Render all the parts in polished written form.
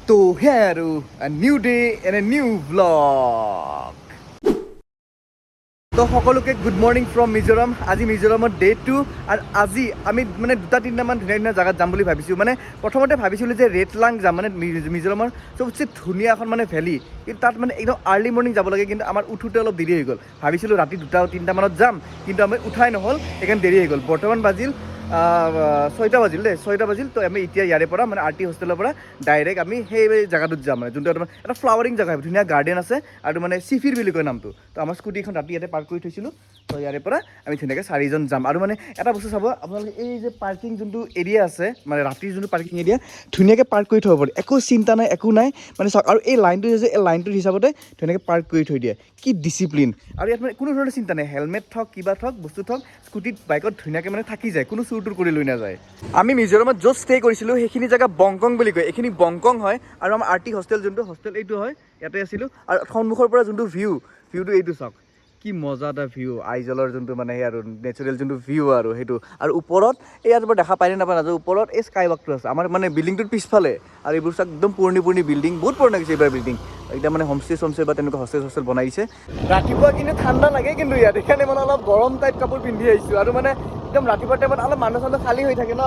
তো হ্যাঁ আৰু a new day and a new vlog তো সকলোকে গুড মৰ্ণিং ফ্ৰম মিজোৰাম আজি মিজোৰামৰ ডে 2 আৰু আজি আমি মানে দুটা তিনিটামান ধুনীয়া ধুনীয়া জেগাত যাম বুলি ভাবিছোঁ মানে প্ৰথমতে ভাবিছিলোঁ যে ৰেটলাং যাম মানে মিজোৰামৰ চবচে ধুনীয়া এখন মানে ভেলী কিন্তু তাত মানে একদম আৰ্লি মৰ্ণিং যাব লাগে কিন্তু আমাৰ উঠোতে অলপ দেৰি হৈ গ'ল ভাবিছিলোঁ ৰাতি 2-3 মানত যাম কিন্তু আমি উঠাই নহ'ল সেইকাৰণে দেৰি হৈ গ'ল বৰ্তমান বাজিল 6টা বাজিল দেই 6টা বাজিল তো আমি এতিয়া ইয়াৰে পৰা মানে RT হোষ্টেলৰ পৰা ডাইৰেক্ট আমি সেই জেগাটোত যাম মানে যোনটো এটা ফ্লাৱাৰিং জেগা ধুনীয়া গাৰ্ডেন আছে আৰু মানে চিফিৰ বুলি কয় নামটো তো আমাৰ স্কুটিখন ৰাতি ইয়াতে পাৰ্ক কৰি থৈছিলোঁ তো ইয়াৰে পৰা আমি ধুনীয়াকৈ 4জন যাম আৰু মানে এটা বস্তু চাব আপোনালোকে এই যে পাৰ্কিং যোনটো এৰিয়া আছে মানে ৰাতিৰ যোনটো পাৰ্কিং এৰিয়া ধুনীয়াকৈ পাৰ্ক কৰি থ'ব পাৰি একো চিন্তা নাই একো নাই মানে চাওক আৰু এই লাইনটো যে এই লাইনটোৰ হিচাপতে ধুনীয়াকৈ পাৰ্ক কৰি থৈ দিয়ে কি ডিচিপ্লিন আৰু ইয়াত মানে কোনো ধৰণৰ চিন্তা নাই হেলমেট থওক কিবা থওক বস্তু থওক স্কুটিত বাইকত ধুনীয়াকৈ মানে থাকি যায় কোনো চুৰ তুৰ কৰি লৈ নাযায় আমি মিজোৰামত য'ত ষ্টে কৰিছিলোঁ সেইখিনি জেগা বংকং বুলি কয় এইখিনি বংকং হয় আৰু আমাৰ RT হোষ্টেল যোনটো হোষ্টেল এইটো হয় ইয়াতে আছিলোঁ আৰু সন্মুখৰ পৰা যোনটো ভিউটো এইটো চাওক কি মজা এটা ভিউ আইজলৰ যোনটো মানে সেই আৰু নেচাৰেল যোনটো ভিউ আৰু সেইটো আৰু ওপৰত ইয়াত পৰা দেখা পাই নে নাপায় নাজানো ওপৰত এই স্কাই ৱাকটো আছে আমাৰ মানে বিল্ডিংটোৰ পিছফালে আৰু এইবোৰ চাওক একদম পুৰণি বিল্ডিং বহুত পুৰণা গৈছে এইবাৰ বিল্ডিং এতিয়া মানে হোমষ্টে বা তেনেকুৱা হোষ্টেল বনাইছে ৰাতিপুৱা কিন্তু ঠাণ্ডা লাগে কিন্তু ইয়াত সেইকাৰণে মানে অলপ গৰম টাইপ কাপোৰ পিন্ধি আহিছোঁ আৰু মানে একদম ৰাতিপুৱা টাইমত অলপ মানুহ চানুহ খালী হৈ থাকে ন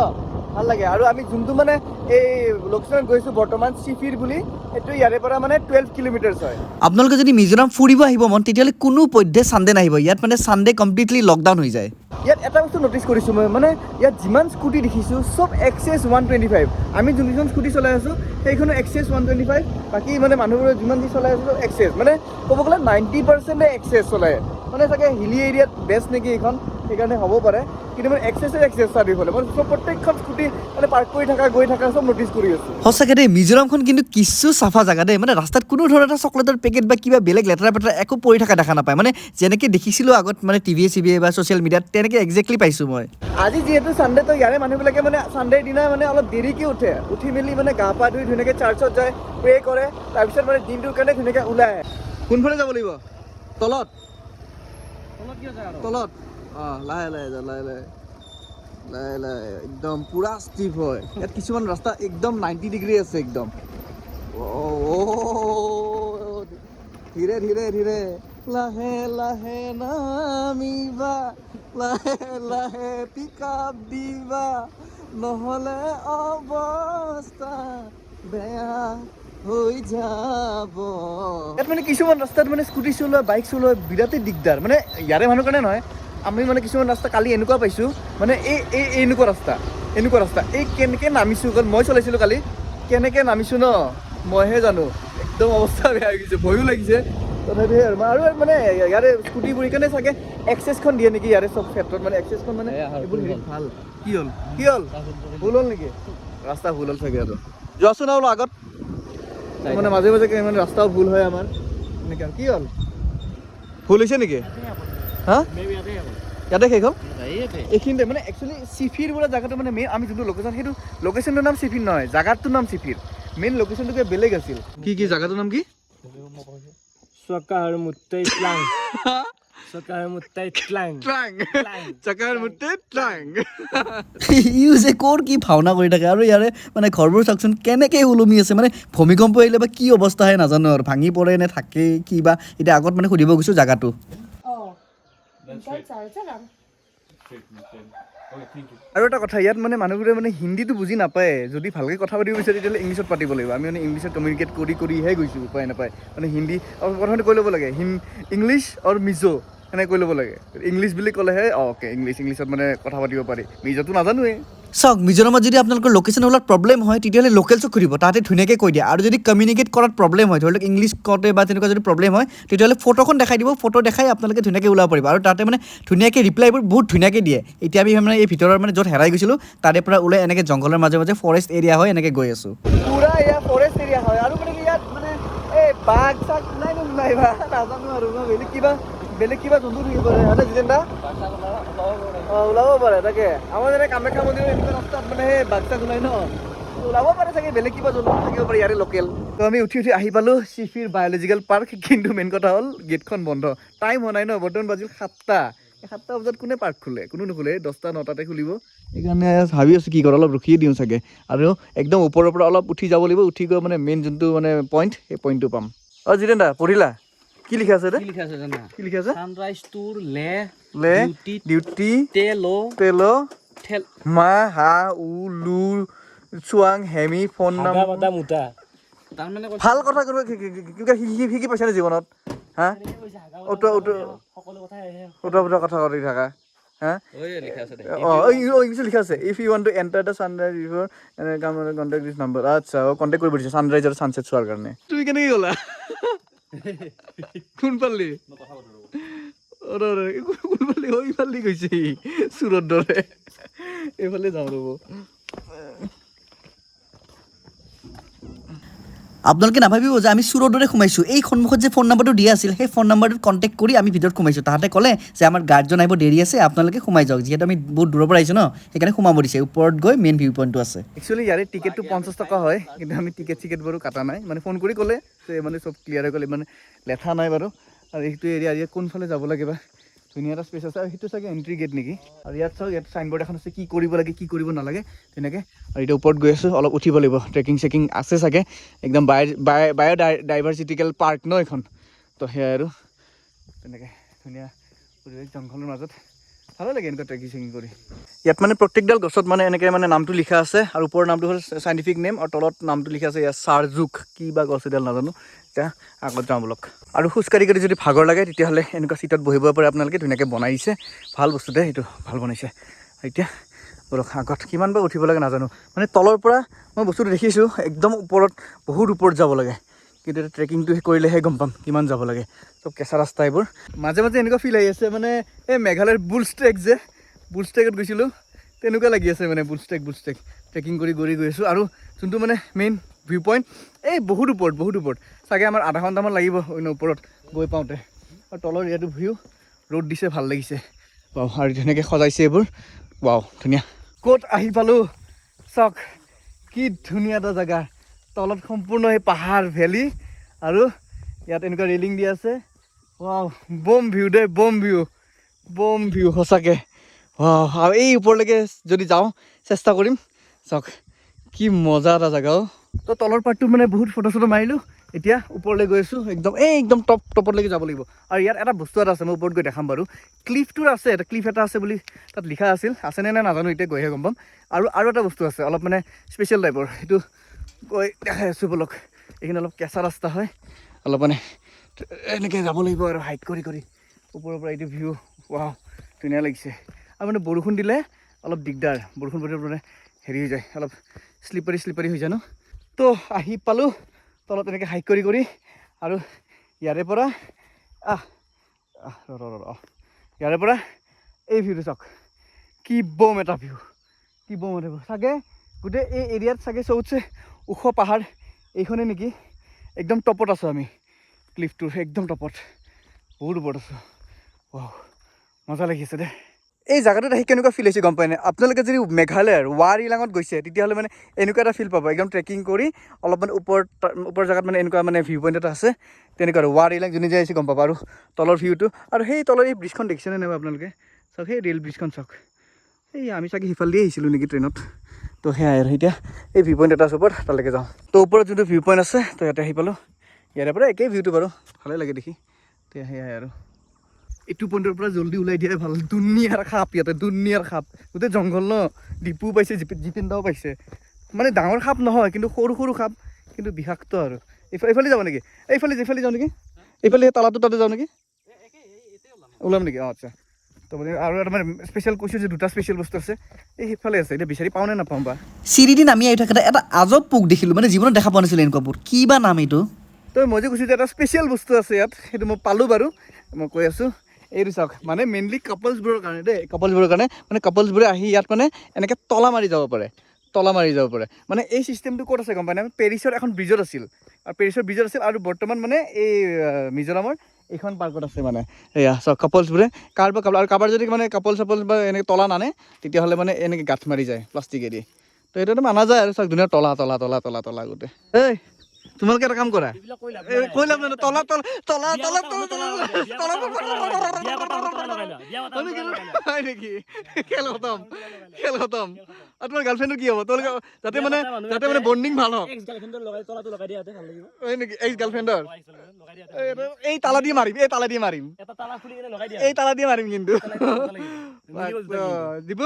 ভাল লাগে আৰু আমি যোনটো মানে এই লোকেশ্যনত গৈছোঁ বৰ্তমান চিফিৰ বুলি সেইটো ইয়াৰে পৰা মানে 12 কিলোমিটাৰ্ছ হয় আপোনালোকে যদি মিজোৰাম ফুৰিব আহিব মন তেতিয়াহ'লে কোনো পধ্যে ছানডে নাহিব ইয়াত মানে ছানডে কমপ্লিটলি লকডাউন হৈ যায় ইয়াত এটা বস্তু ন'টিছ কৰিছোঁ মই মানে ইয়াত যিমান স্কুটি দেখিছোঁ চব XS 125 আমি যোনকেইখন স্কুটি চলাই আছোঁ সেইখনো XS 125 বাকী মানে মানুহবোৰে যিমান যি চলাই আছোঁ XS মানে ক'ব গ'লে 90% XS চলাই মানে চাগে হিলি এৰিয়াত বেষ্ট নেকি এইখন সেইকাৰণে হ'ব পাৰে কিন্তু মানে XS চাৰিওফালে মানে চব প্ৰত্যেকখন স্কুটি মানে পাৰ্ক কৰি থকা গৈ থকা চব ন'টিছ কৰি আছোঁ সঁচাকৈ দেই মিজোৰামখন কিন্তু কিছু চাফা জেগা দেই মানে ৰাস্তাত কোনো ধৰণৰ এটা চকলেটৰ পেকেট বা কিবা বেলেগ লেতেৰা পেতেৰা একো পৰি থকা দেখা নাপায় মানে যেনেকৈ দেখিছিলোঁ আগত মানে টিভিয়ে বা ছ'চিয়েল মিডিয়াত তেনেকৈ একজেক্টলি পাইছোঁ মই আজি যিহেতু ছানডে তো ইয়াৰে মানুহবিলাকে মানে ছানডেৰ দিনা মানে অলপ দেৰিকৈ উঠি মেলি মানে গা পা ধুই ধুনীয়াকৈ চাৰ্চত যায় প্ৰে কৰে তাৰপিছত মানে দিনটোৰ কাৰণে ধুনীয়াকৈ ওলাই আহে কোনফালে যাব লাগিব তলত অঁ লাহে একদম পূৰা ষ্টিফ হয় ইয়াত কিছুমান ৰাস্তা একদম 90 ডিগ্ৰী আছে একদম ধীৰে লাহে নামিবা লাহে পিকআপ দিবা নহ'লে অৱস্থা বেয়া হৈ যাব ইয়াত মানে কিছুমান ৰাস্তাত মানে স্কুটি চলোৱা বাইক চলোৱা বিৰাটেই দিগদাৰ মানে ইয়াৰে মানুহ কাৰণে নহয় আমি মানে কিছুমান ৰাস্তা কালি এনেকুৱা পাইছোঁ মানে এনেকুৱা ৰাস্তা এই কেনেকৈ নামিছোঁ কাৰণ মই চলাইছিলোঁ কালি কেনেকৈ নামিছোঁ ন মইহে জানো একদম অৱস্থা বেয়া হৈ গৈছে ভয়ো লাগিছে তথাপি আৰু মানে ইয়াৰে স্কুটিবোৰ সেইকাৰণে চাগে XSখন দিয়ে নেকি ইয়াৰে চব ক্ষেত্ৰত মানে XSখন মানে এইবোৰ হেৰি ভাল কি হ'ল ভুল হ'ল নেকি ৰাস্তা ভুল হ'ল চাগে আৰু যোৱাচোন আৰু আগত মানে মাজে মানে ৰাস্তাও ভুল হয় আমাৰ এনেকৈ কি হ'ল ভুল হৈছে নেকি হা ইয়াতে শেষ হ'ল এইখিনিতে মানে একচুৱেলি চিফিৰ বোলা জেগাটো মানে মেইন আমি যোনটো লোকেশ্যন সেইটো লোকেশ্যনটোৰ নাম চিফিৰ নহয় জেগাটোৰ নাম চিফিৰ মেইন লোকেশ্যনটো কিবা বেলেগ আছিল কি জেগাটোৰ নাম কি ইউ যে ক'ৰ কি ভাওনা কৰি থাকে আৰু ইয়াৰে মানে ঘৰবোৰ চাওকচোন কেনেকৈ ওলমি আছে মানে ভূমিকম্প আহিলে বা কি অৱস্থা হয় নাজানো আৰু ভাঙি পৰে নে থাকে কি বা এতিয়া আগত মানে সুধিব গৈছোঁ জেগাটো আৰু এটা কথা ইয়াত মানে মানুহবোৰে মানে হিন্দীটো বুজি নাপায় যদি ভালকৈ কথা পাতিব বিচাৰে তেতিয়াহ'লে ইংলিছত পাতিব লাগিব আমি মানে ইংলিছত কমিউনিকেট কৰিহে গৈছোঁ উপায় নাপায় মানে হিন্দী আৰু প্ৰথমতে কৈ ল'ব লাগে ইংলিছ আৰু মিজো সেনেকৈ কৈ ল'ব লাগে ইংলিছ বুলি ক'লেহে অ'কে ইংলিছত মানে কথা পাতিব পাৰি মিজোটো নাজানোৱে চাওক মিজোৰামত যদি আপোনালোকৰ লোকেশ্যন ওলোৱাত প্ৰব্লেম হয় তেতিয়াহ'লে লোকেলছক সুধিব তাতে ধুনীয়াকৈ কৈ দিয়ে আৰু যদি কমিউনিকেট কৰাত প্ৰব্লেম হয় ধৰি লওক ইংলিছ কওঁতে বা তেনেকুৱা যদি প্ৰব্লেম হয় তেতিয়াহ'লে ফটোখন দেখাই দিব ফটো দেখাই আপোনালোকে ধুনীয়াকৈ ওলাব পাৰিব আৰু তাতে মানে ধুনীয়াকৈ ৰিপ্লাইবোৰ বহুত ধুনীয়াকৈ দিয়ে এতিয়া আমি মানে এই ভিতৰৰ মানে য'ত হেৰাই গৈছিলোঁ তাৰে পৰা ওলাই এনেকৈ জংঘলৰ মাজে ফৰেষ্ট এৰিয়া হয় এনেকৈ গৈ আছোঁ পূৰা ইয়াত ফৰেষ্ট এৰিয়া হয় আৰু মানে ইয়াত মানে এই বাঘ চাঘ নাই বা নাজানো আৰু বেলেগ কিবা জন্তু থাকিব পাৰে হয়নে জিতেন দা ওলাব পাৰে তাকে আমাৰ যেনে কামাখ্যা মন্দিৰৰ এনেকুৱা ৰাস্তাত মানে সেই বাঘ চাঘ ওলাই ন ওলাব পাৰে চাগে বেলেগ কিবা জন্তু থাকিব পাৰে ইয়াৰে লোকেল তো আমি উঠি আহি পালোঁ চিফিৰ বায়'লজিকেল পাৰ্ক কিন্তু মেইন কথা হ'ল গেটখন বন্ধ টাইম হোৱা নাই ন বৰ্তমান বাজিল 7টা 7টা বজাত কোনে পাৰ্ক খোলে কোনো নোখোলে 10টা 9টাতে খুলিব সেইকাৰণে ভাবি আছোঁ কি কৰোঁ অলপ ৰখিয়ে দিওঁ চাগে আৰু একদম ওপৰৰ পৰা অলপ উঠি যাব লাগিব উঠি গৈ মানে মেইন যোনটো মানে পইণ্ট সেই পইণ্টটো পাম অঁ জিতেন দা পঢ়িলা কি লিখা আছে কি লিখা আছে জানা কি লিখা আছে সানৰাইজ টুৰ লে ডিউটি তেলো তেলো ঠেল মা হা উ লু চুৱাং হেমি ফোন নম্বৰ মুটা তাৰমানে ভাল কথা কিবা শিকি পাইছানে জীৱনত হা সকলো কথাই উত্তৰ কথা কৈ থাকা হা লিখা আছে ইংলিছত লিখা আছে if you want to enter the Sunrise River contact this number আচ্ছা কণ্টেক্ট কৰিব দিছে ছানৰাইজ আৰু ছানছেট চোৱাৰ কাৰণে তুমি কেনেকৈ গ'লা কোন পালি কোন পালি ইফালে গৈছে চুৰৰ দৰে এইফালে যাওঁ ৰ'ব আপোনালোকে নাভাবিব যে আমি চুৰৰ দৰে সোমাইছোঁ এই সন্মুখত যে ফোন নম্বৰটো দিয়া আছিল সেই ফোন নম্বৰটোত কণ্টেক্ট কৰি আমি ভিতৰত সোমাইছোঁ তাহাঁতে ক'লে যে আমাৰ গাৰ্ডজন আহিব দেৰি আছে আপোনালোকে সোমাই যাওক যিহেতু আমি বহুত দূৰৰ পৰা আহিছোঁ ন সেইকাৰণে সোমাব দিছে ওপৰত গৈ মেইন ভিউ পইণ্টটো আছে একচুৱেলি ইয়াৰে টিকেটটো 50 টকা হয় কিন্তু আমি টিকেট বাৰু কাটা নাই মানে ফোন কৰি ক'লে যে মানে চব ক্লিয়াৰ হৈ গ'লে মানে লেঠা নাই বাৰু আৰু এইটো এৰিয়া কোনফালে যাব লাগে বা ধুনীয়া এটা স্পেচ আছে আৰু সেইটো চাগে এণ্ট্ৰি গেট নেকি আৰু ইয়াত চাওক ইয়াত চাইনবোৰ্ড এখন আছে কি কৰিব লাগে কি কৰিব নালাগে তেনেকৈ আৰু এতিয়া ওপৰত গৈ আছোঁ অলপ উঠিব লাগিব ট্ৰেকিং চেকিং আছে চাগে একদম বায়'ডাইভাৰ্চিটিকেল পাৰ্ক ন এখন তো সেয়াই আৰু তেনেকৈ ধুনীয়া পৰিৱেশ জংঘলৰ মাজত ভালো লাগে এনেকুৱা ট্ৰেকিং চেকিং কৰি ইয়াত মানে প্ৰত্যেকডাল গছত মানে এনেকৈ মানে নামটো লিখা আছে আৰু ওপৰৰ নামটো হ'ল চাইণ্টিফিক নেম আৰু তলত নামটো লিখা আছে ইয়াত চাৰজুক কি বা গছ এডাল নাজানো এতিয়া আগত যাওঁ বলক আৰু খোজকাঢ়ি কাঢ়ি যদি ভাগৰ লাগে তেতিয়াহ'লে এনেকুৱা চিটত বহিব পাৰে আপোনালোকে ধুনীয়াকৈ বনাই দিছে ভাল বস্তু দে সেইটো ভাল বনাইছে এতিয়া বলক আগত কিমান বা উঠিব লাগে নাজানো মানে তলৰ পৰা মই বস্তুটো দেখিছোঁ একদম ওপৰত বহুত ওপৰত যাব লাগে কিন্তু এতিয়া ট্ৰেকিংটো কৰিলেহে গম পাম কিমান যাব লাগে চব কেঁচা ৰাস্তা এইবোৰ মাজে মাজে এনেকুৱা ফিল আহি আছে মানে এই মেঘালয়ৰ বুলছ ট্ৰেকত গৈছিলোঁ তেনেকুৱা লাগি আছে মানে বুলছ ট্ৰেক ট্ৰেকিং কৰি গৈ আছোঁ আৰু যোনটো মানে মেইন ভিউ পইণ্ট এই বহুত ওপৰত চাগে আমাৰ আধা ঘণ্টামান লাগিব ওপৰত গৈ পাওঁতে আৰু তলৰ ইয়াতো ভিউ ৰ'দ দিছে ভাল লাগিছে ৱাও আৰু ধুনীয়াকৈ সজাইছে এইবোৰ ৱাও ধুনীয়া ক'ত আহি পালোঁ চাওক কি ধুনীয়া এটা জেগা তলত সম্পূৰ্ণ সেই পাহাৰ ভেলী আৰু ইয়াত এনেকুৱা ৰেলিং দিয়া আছে ৱাও বম ভিউ সঁচাকৈ ৱাও আৰু এই ওপৰলৈকে যদি যাওঁ চেষ্টা কৰিম চাওক কি মজা এটা জেগা তো তলৰ পাৰ্টটো মানে বহুত ফটো মাৰিলোঁ এতিয়া ওপৰলৈ গৈ আছোঁ একদম টপলৈকে যাব লাগিব আৰু ইয়াত এটা বস্তু এটা আছে মই ওপৰত গৈ দেখাম বাৰু ক্লিফটোৰ আছে এটা ক্লিফ এটা আছে বুলি তাত লিখা আছিল আছেনে নে নাজানো এতিয়া গৈহে গম পাম আৰু এটা বস্তু আছে অলপ মানে স্পেচিয়েল টাইপৰ সেইটো গৈ দেখাই আছোঁ বলক এইখিনি অলপ কেঁচা ৰাস্তা হয় অলপ মানে এনেকৈ যাব লাগিব আৰু হাইক কৰি ওপৰৰ পৰা এইটো ভিউ ৱাও ধুনীয়া লাগিছে আৰু মানে বৰষুণ দিলে অলপ দিগদাৰ বৰষুণ পৰিলে মানে হেৰি হৈ যায় অলপ শ্লিপাৰী হৈ যায় ন তো আহি পালোঁ তলত এনেকৈ হাইক কৰি আৰু ইয়াৰে পৰা ইয়াৰে পৰা এই ভিউটো চাওক কি বম এটা ভিউ চাগে গোটেই এই এৰিয়াত চাগে চবতছে ওখ পাহাৰ এইখনেই নেকি একদম টপত আছোঁ আমি ক্লিফটোৰ একদম টপত বহুত ওপৰত আছোঁ ৱাও মজা লাগিছে দে এই জেগাটোত আহি কেনেকুৱা ফিল হৈছে গম পায়নে আপোনালোকে যদি মেঘালয়ৰ ৱাৰ ইলাঙত গৈছে তেতিয়াহ'লে মানে এনেকুৱা এটা ফিল পাব একদম ট্ৰেকিং কৰি অলপমান ওপৰ জেগাত মানে এনেকুৱা মানে ভিউ পইণ্ট এটা আছে তেনেকুৱা আৰু ৱাৰ ইলাং যোনে যে আহিছে গম পাব আৰু তলৰ ভিউটো আৰু সেই তলৰ এই ব্ৰিজখন দেখিছেনে নাই আপোনালোকে চাওক সেই ৰেল ব্ৰিজখন চাওক এই আমি চাগে সিফালেদিয়ে আহিছিলোঁ নেকি ট্ৰেইনত তো সেয়াই আৰু এতিয়া এই ভিউ পইণ্ট এটা আছে ওপৰত তালৈকে যাওঁ তো ওপৰত যোনটো ভিউ পইণ্ট আছে তো ইয়াতে আহি পালোঁ ইয়াৰে পৰা একেই ভিউটো বাৰু ভালেই লাগে দেখি তো সেয়াই আৰু এইটো পইণ্টৰ পৰা জল্দি ওলাই দিয়াই ভাল ধুনীয়াৰ সাপ গোটেই জংঘল ন ডিপু পাইছে জিপেন দাও পাইছে মানে ডাঙৰ সাপ নহয় কিন্তু সৰু সাপ কিন্তু বিষাক্ত আৰু এইফালে যাব নেকি এইফালে যাওঁ নেকি এইফালে তালাটো তাতে যাওঁ নেকি ওলাম নেকি অঁ আচ্ছা তো মানে আৰু এটা মানে স্পেচিয়েল কৈছোঁ যে দুটা স্পেচিয়েল বস্তু আছে এই সেইফালে আছে এতিয়া বিচাৰি পাওঁ নে নাপাওঁ বা চিৰিদি নামি আহি থাকোঁতে এটা আজব পোক দেখিলোঁ মানে জীৱনত দেখা পোৱা নাছিলোঁ এনেকুৱা পোক কি বা নাম এইটো তো মই যে কৈছোঁ যে এটা স্পেচিয়েল বস্তু আছে ইয়াত সেইটো মই পালোঁ বাৰু মই কৈ আছোঁ এইটো চাওক মানে মেইনলি কাপলছবোৰৰ কাৰণে মানে কাপলছবোৰে আহি ইয়াত মানে এনেকৈ তলা মাৰি যাব পাৰে মানে এই চিষ্টেমটো ক'ত আছে গম পায় নাই পেৰিছৰ এখন ব্ৰিজত আছিল আৰু বৰ্তমান মানে এই মিজোৰামৰ এইখন পাৰ্কত আছে মানে এয়া চাওক কাপলছবোৰে কাৰোবাৰ যদি মানে কাপল বা এনেকৈ তলা নানে তেতিয়াহ'লে মানে এনেকৈ গাঁঠ মাৰি যায় প্লাষ্টিকেদি তো এইটো মানা যায় আৰু চাওক ধুনীয়া তলা গোটেই এই তোমালোকে এটা কাম কৰা এইবিলাক কৈ লাভ কৈ লাভ নাই তলা তলা তলা তলা হয় নেকি খেল খতম খেল খতম আৰু তোমাৰ গাৰ্লফ্ৰেণ্ডৰ কি হ'ব তোমালোকে যাতে মানে বণ্ডিং ভাল হওক হয় নেকি এক্স গাৰ্লফ্ৰেণ্ডৰ এই তালা দিয়ে মাৰিম এই তালা দিয়ে মাৰিম কিন্তু দিব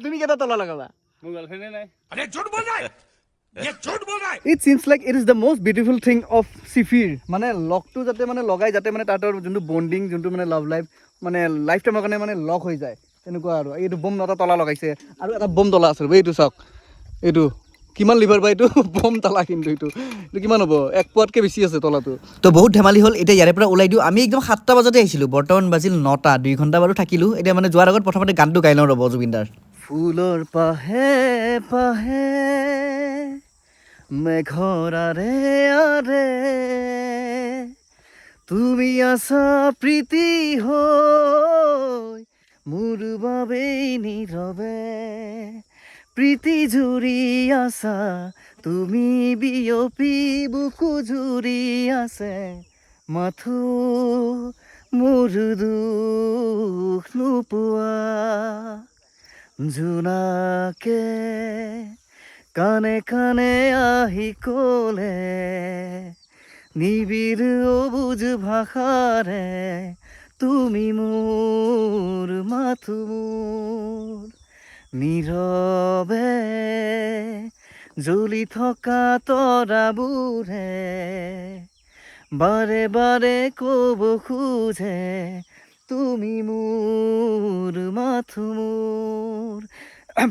তুমি কেইটা তলা লগাবা It seems like it is the most beautiful thing of Sifir. মানে লগটো যাতে মানে লগাই যাতে মানে তাতৰ যোনটো বণ্ডিং যোনটো মানে লাভ লাইফ মানে লাইফ টাইমৰ কাৰণে মানে লগ হৈ যায় তেনেকুৱা আৰু এইটো বম এটা তলা লগাইছে আৰু এটা বম তলা আছে এইটো চাওক এইটো কিমান লিভাৰ বা এইটো বম তলা কিন্তু এইটো কিমান হ'ব 1 পোৱাতকৈ বেছি আছে তলাটো তো বহুত ধেমালি হ'ল এতিয়া ইয়াৰে পৰা ওলাই দিওঁ আমি একদম 7টা বজাতে আহিছিলোঁ বৰ্তমান বাজিল 9টা 2 ঘণ্টা বাৰু থাকিলোঁ এতিয়া মানে যোৱাৰ আগত প্ৰথমতে গানটো গাই লওঁ ৰ'ব জুবিনদাৰ ফুলৰ পাহে পাহে মেঘৰ আৰে আৰে তুমি আছা প্ৰীতি হৈ মোৰ বাবেই নীৰৱে প্ৰীতি জুৰি আছা তুমি বিয়পি বুকু জুৰি আছে মাথো মোৰ দুখ নোপোৱা জোনাকে কানে কানে আহি ক'লে নিবিড় অবুজ ভাষাৰে তুমি মোৰ মাথো মোৰ নীৰৱে জ্বলি থকা তৰাবোৰে বাৰে বাৰে ক'ব খোজে তুমি মোৰ মাথো মোৰ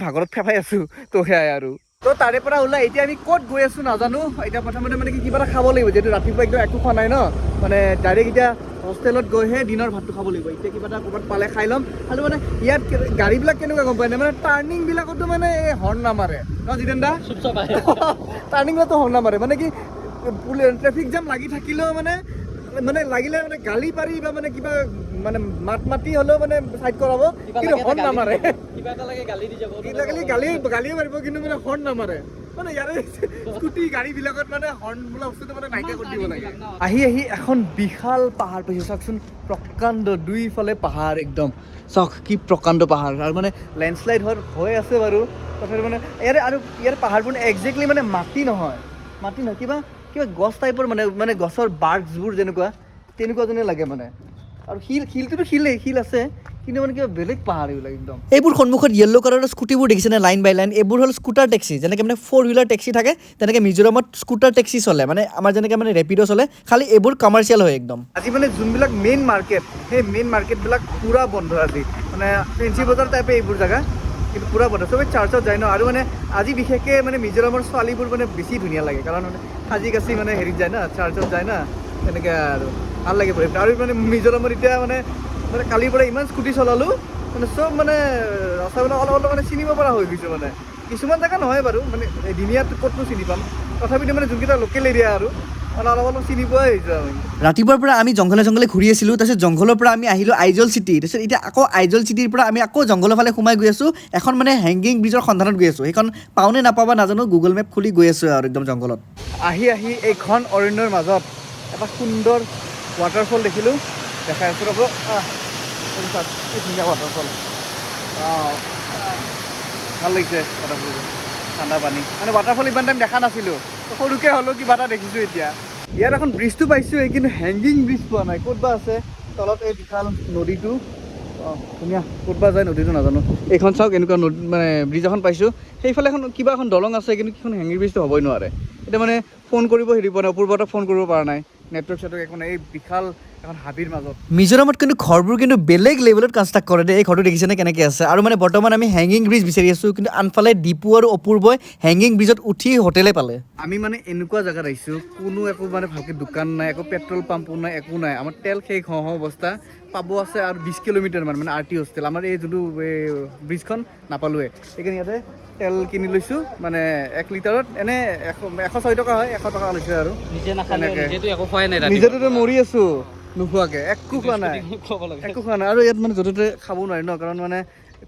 ভাগৰত ফেফাই আছোঁ তো সেয়াই আৰু তো তাৰে পৰা ওলাই এতিয়া আমি ক'ত গৈ আছোঁ নাজানো এতিয়া প্ৰথমতে মানে কি কিবা এটা খাব লাগিব যিহেতু ৰাতিপুৱা একদম একো খোৱা নাই ন মানে ডাইৰেক্ট এতিয়া হোষ্টেলত গৈহে দিনৰ ভাতটো খাব লাগিব এতিয়া কিবা এটা ক'ৰবাত পালে খাই ল'ম আৰু মানে ইয়াত গাড়ীবিলাক কেনেকুৱা গম পাই নাই মানে টাৰ্ণিংবিলাকতো মানে এই হৰ্ণ নামাৰে ন জিতেন দা টাৰ্ণিংবিলাকতো হৰ্ণ নামাৰে মানে কি ট্ৰেফিক জাম লাগি থাকিলেও মানে লাগিলে মানে গালি পাৰি বা মানে কিবা মানে মাত মাতি হ'লেও মানে চাইড কৰাব কিন্তু হৰ্ণ নামাৰে গালিও মাৰিব কিন্তু মানে হৰ্ণ নামাৰে মানে ইয়াৰে স্কুটি গাড়ীবিলাকত মানে হৰ্ণ বোলা বস্তুটো মানে নাইকিয়া কৰি দিব লাগে আহি এখন বিশাল পাহাৰ পাইছোঁ চাওকচোন প্ৰকাণ্ড দুইফালে পাহাৰ একদম চাওক কি প্ৰকাণ্ড পাহাৰ আৰু মানে লেণ্ডশ্লাইড হৈ আছে বাৰু তথাপি মানে ইয়াৰ পাহাৰবোৰ একজেক্টলি মানে মাটি নহয় কিবা গছ টাইপৰ মানে গছৰ বাৰ্গছবোৰ তেনেকুৱা যেনে লাগে মানে আৰু শিলটোতো শিল আছে কিন্তু মানে কিবা বেলেগ পাহাৰ এইবিলাক একদম এইবোৰ সন্মুখত য়েল্ল' কালাৰৰ স্কুটিবোৰ দেখিছেনে লাইন বাই লাইন এইবোৰ হ'ল স্কুটাৰ টেক্সি যেনেকৈ মানে 4-হুইলাৰ টেক্সি থাকে তেনেকৈ মিজোৰামত স্কুটাৰ টেক্সি চলে মানে আমাৰ যেনেকৈ মানে ৰেপিড' চলে খালি এইবোৰ কমাৰ্চিয়েল হয় একদম আজি মানে যোনবিলাক মেইন মাৰ্কেট সেই মেইন মাৰ্কেটবিলাক পূৰা বন্ধ আজি মানে ফেঞ্চি বজাৰ টাইপে এইবোৰ জেগা কিন্তু পূৰা বন্ধ চবেই চাৰ্চত যায় ন আৰু মানে আজি বিশেষকৈ মানে মিজোৰামৰ ছোৱালীবোৰ মানে বেছি ধুনীয়া লাগে কাৰণ মানে সাজি কাচি মানে হেৰিত যায় না চাৰ্চত যায় না তেনেকৈ আৰু ভাল লাগে আৰু মানে মিজোৰামত এতিয়া মানে কালিৰ পৰা ইমান স্কুটি চলালোঁ মানে চব মানে ৰাস্তা মানে অলপ মানে চিনিব পৰা হৈ গৈছোঁ মানে কিছুমান জেগা নহয় বাৰু মানে এদিনীয়াত ক'তনো চিনি পাম তথাপিতো মানে যোনকেইটা লোকেল এৰিয়া আৰু অলপ চিনি পোৱাই হৈছোঁ আমি ৰাতিপুৱাৰ পৰা আমি জংঘলে ঘূৰি আছিলোঁ তাৰপিছত জংঘলৰ পৰা আমি আহিলোঁ আইজল চিটি তাৰপিছত এতিয়া আকৌ আইজল চিটিৰ পৰা আমি আকৌ জংঘলৰ ফালে সোমাই গৈ আছোঁ এখন মানে হেংগিং ব্ৰিজৰ সন্ধানত গৈ আছোঁ সেইখন পাওঁনে নাপাবা নাজানো গুগল মেপ খুলি গৈ আছোঁ আৰু একদম জংঘলত আহি এইখন অৰণ্যৰ মাজত এটা সুন্দৰ ৱাটাৰফল দেখিলোঁ দেখাই আছোঁ ৰ'ব কি ধুনীয়া ৱাটাৰফল ভাল লাগিছে ৱাটাৰফলটো ঠাণ্ডা পানী মানে ৱাটাৰফল ইমান টাইম দেখা নাছিলোঁ সৰুকৈ হ'লেও কিবা এটা দেখিছোঁ এতিয়া ইয়াত এখন ব্ৰিজটো পাইছোঁ কিন্তু হেংগিং ব্ৰিজ পোৱা নাই ক'ত বা আছে তলত এই বিশাল নদীটো ধুনীয়া ক'ত বা যায় নদীটো নাজানো এইখন চাওক এনেকুৱা নদী মানে ব্ৰিজ এখন পাইছোঁ সেইফালে কিবা এখন দলং আছে কিন্তু কিখন হেংগিং ব্ৰিজটো হ'বই নোৱাৰে এতিয়া মানে ফোন কৰিব হেৰি পোৱা নাই অপূৰ্বটা ফোন কৰিব পৰা নাই নেটৱৰ্ক একো নাই এই বিশাল এখন হাবিৰ মাজত মিজোৰামত কিন্তু ঘৰবোৰ কিন্তু বেলেগ লেভেলত কনষ্ট্ৰাক্ট কৰে দেই এই ঘৰটো দেখিছেনে কেনেকৈ আছে আৰু মানে বৰ্তমান আমি হেংগিং ব্ৰিজ বিচাৰি আছোঁ কিন্তু আনফালে ডিপু আৰু অপূৰ্বই হেংগিং ব্ৰিজত উঠি হোটেলে পালে আমি মানে এনেকুৱা জেগাত আহিছোঁ কোনো একো মানে ভালকৈ দোকান নাই একো পেট্ৰল পাম্পো নাই একো নাই আমাৰ তেল শেষ হওঁ অৱস্থা পাব আছে আৰু 20 কিলোমিটাৰ মানে RT হোষ্টেল আমাৰ এই যোনটো ব্ৰিজখন নাপালোৱে সেইকাৰণে ইয়াতে তেল কিনি লৈছোঁ মানে 1 লিটাৰত এনে 106 টকা হয় 100 টকা লৈছোঁ আৰু নিজেতো মৰি আছোঁ নোখোৱাকৈ একো খোৱা নাই আৰু ইয়াত মানে য'তে ত'তে খাব নোৱাৰি ন কাৰণ মানে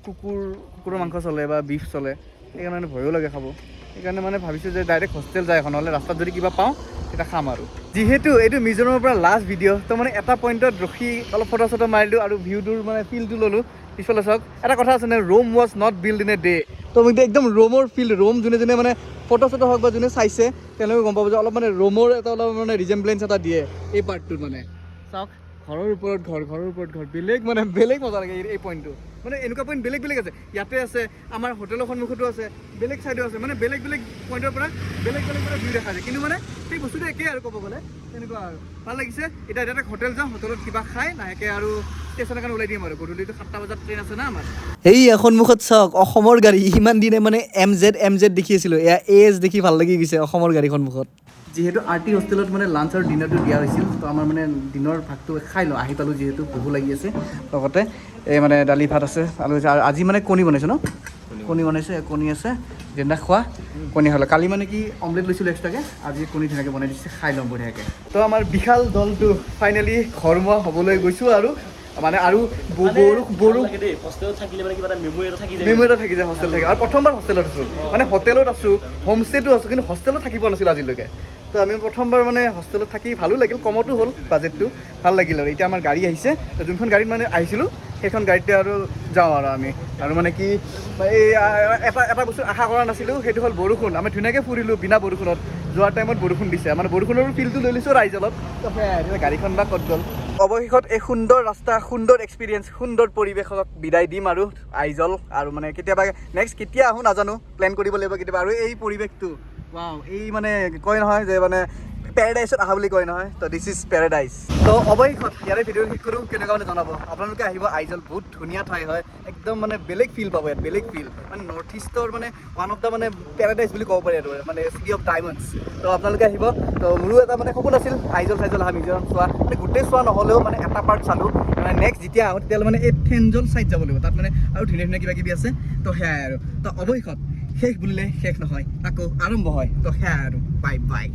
কুকুৰৰ মাংস চলে বা বিফ চলে সেইকাৰণে ভয়ো লাগে খাব সেইকাৰণে মানে ভাবিছোঁ যে ডাইৰেক্ট হোষ্টেল যায় এখন, নহ'লে ৰাস্তাত যদি কিবা পাওঁ তেতিয়া খাম আৰু। যিহেতু এইটো মিজোৰামৰ পৰা লাষ্ট ভিডিঅ' তো মানে এটা পইণ্টত ৰখি অলপ ফটো চটো মাৰিলোঁ আৰু ভিউটোৰ মানে ফিলটো ল'লোঁ। পিছফালে চাওক, এটা কথা আছে নে, Rome was not build in a day. তো এতিয়া একদম ৰোমৰ ফিল্ড, ৰোম যোনে মানে ফটো চটো হওক বা যোনে চাইছে তেওঁলোকে গম পাব যে অলপ মানে ৰোমৰ এটা অলপ মানে ৰিজেম্বলেঞ্চ এটা দিয়ে এই পাৰ্টটোত। মানে চাওক, ঘৰৰ ওপৰত ঘৰ, ঘৰৰ ওপৰত ঘৰ, বেলেগ মানে বেলেগ মজা লাগে এই পইণ্টটো। মানে এনেকুৱা পইণ্ট বেলেগ বেলেগ আছে, ইয়াতে আছে, আমাৰ হোটেলৰ সন্মুখতো আছে, বেলেগ ছাইডো আছে, মানে বেলেগ বেলেগ পইণ্টৰ পৰা বেলেগ বেলেগ মানে ভিউ দেখা যায়। কিন্তু মানে সেই বস্তুটো একেই আৰু ক'ব গ'লে তেনেকুৱা আৰু ভাল লাগিছে। এতিয়া এটা হোটেল যাওঁ, হোটেলত কিবা খাই লাহেকৈ আৰু ষ্টেচনৰ কাৰণে ওলাই দিম আৰু। গধূলিটো 7টা বজাত ট্ৰেইন আছে না আমাৰ। এই সন্মুখত চাওক, অসমৰ গাড়ী। ইমান দিনে মানে MZ দেখি আছিলোঁ, এয়া AS দেখি ভাল লাগি গৈছে অসমৰ গাড়ী সন্মুখত। যিহেতু RT হোষ্টেলত মানে লাঞ্চ আৰু ডিনাৰটো দিয়া হৈছিল, তো আমাৰ মানে দিনৰ ভাতটো খাই লওঁ, আহি পালোঁ যিহেতু ভোকো লাগি আছে। লগতে এই মানে দালি ভাত আছে, আলু আছে, আৰু আজি মানে কণী বনাইছোঁ ন, কণী বনাইছে, কণী আছে, যেনে খোৱা কণী হ'লে। কালি মানে কি অমলেট লৈছিলোঁ এক্সট্ৰাকৈ, আজি কণী ধুনীয়াকৈ বনাই দিছে, খাই ল'ম বঢ়িয়াকৈ। তো আমাৰ বিশাল দলটো ফাইনেলি ঘৰমুৱা হ'বলৈ গৈছোঁ আৰু মানে আৰু মেমৰি এটা থাকি যায় হোষ্টেল থাকে। আৰু প্ৰথমবাৰ হোষ্টেলত আছোঁ, মানে হোটেলত আছোঁ, হোমষ্টেটো আছোঁ, কিন্তু হোষ্টেলত থাকি পোৱা নাছিলোঁ আজিলৈকে। তো আমি প্ৰথমবাৰ মানে হোষ্টেলত থাকি ভালো লাগিল, কমতো হ'ল বাজেটটো, ভাল লাগিল। আৰু এতিয়া আমাৰ গাড়ী আহিছে, যোনখন গাড়ীত মানে আহিছিলোঁ সেইখন গাড়ীতে আৰু যাওঁ আৰু আমি। আৰু মানে কি এই এটা বস্তু আশা কৰা নাছিলোঁ, সেইটো হ'ল বৰষুণ। আমি ধুনীয়াকৈ ফুৰিলোঁ বিনা বৰষুণত, যোৱাৰ টাইমত বৰষুণ দিছে, মানে বৰষুণৰ ফিলটো লৈ লৈছোঁ ৰাইজলত। তো সেয়াই, গাড়ীখন বা ক'ত গ'ল। অৱশেষত এই সুন্দৰ ৰাস্তা, সুন্দৰ এক্সপিৰিয়েঞ্চ, সুন্দৰ পৰিৱেশক বিদায় দিম আৰু আইজল। আৰু মানে কেতিয়াবা নেক্সট কেতিয়া আহোঁ নাজানো, প্লেন কৰিব লাগিব কেতিয়াবা। আৰু এই পৰিৱেশটো ৱাও, এই মানে কয় নহয় যে মানে পেৰাডাইজত আহা বুলি কয় নহয়, তো দিছ ইজ পেৰাডাইজ। তো অৱশেষত ইয়াৰে ভিডিঅ' শেষ কৰোঁ, কেনেকুৱা মানে জনাব। আপোনালোকে আহিব আইজল, বহুত ধুনীয়া ঠাই হয়, একদম মানে বেলেগ ফিল পাব ইয়াত, বেলেগ ফিল। মানে নৰ্থ ইষ্টৰ মানে ওৱান অফ দ্য মানে পেৰাডাইজ বুলি ক'ব পাৰি আৰু, মানে চিটি অফ ডায়মণ্ডছ। তো আপোনালোকে আহিব। তো মোৰো এটা মানে সপোন আছিল আইজল অহা, মিজোৰাম চোৱা, মানে গোটেই চোৱা নহ'লেও মানে এটা পাৰ্ট চালোঁ। মানে নেক্সট যেতিয়া আহোঁ তেতিয়াহ'লে মানে এই থেনজল ছাইড যাব লাগিব, তাত মানে আৰু ধুনীয়া ধুনীয়া কিবা কিবি আছে। তো সেয়াই আৰু। তো অৱশেষত শেষ বুলিলে শেষ নহয়, আকৌ আৰম্ভ হয়। তো সেয়াই আৰু, বাই বাই।